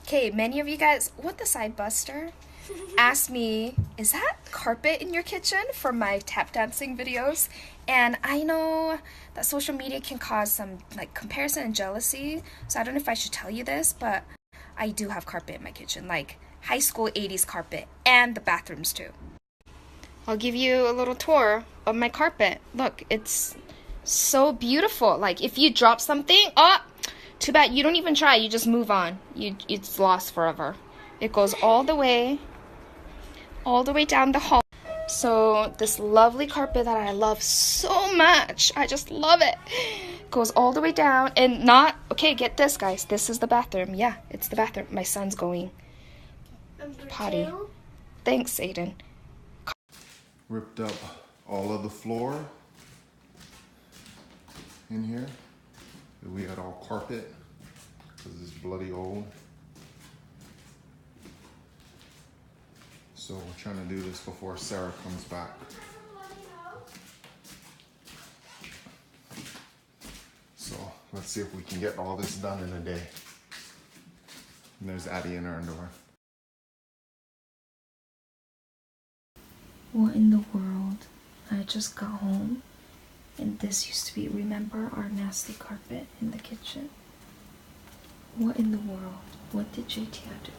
Okay, many of you guys with the side buster asked me, is that carpet in your kitchen for my tap dancing videos? And I know that social media can cause some like comparison and jealousy, so I don't know if I should tell you this, but I do have carpet in my kitchen, like high school 80s carpet, and the bathrooms too. I'll give you a little tour of my carpet. Look, it's so beautiful. Like if you drop something, oh, too bad you don't even try, you just move on. It's lost forever. It goes all the way down the hall. So this lovely carpet that I love so much, I just love it, goes all the way down and not, okay, get this guys, this is the bathroom. Yeah, it's the bathroom. My son's going potty. Thanks, Aiden. Ripped up all of the floor in here. We had all carpet because it's bloody old. So we're trying to do this before Sarah comes back. So let's see if we can get all this done in a day. And there's Addie in her underwear. What in the world? I just got home and this used to be, remember our nasty carpet in the kitchen? What in the world? What did JT do?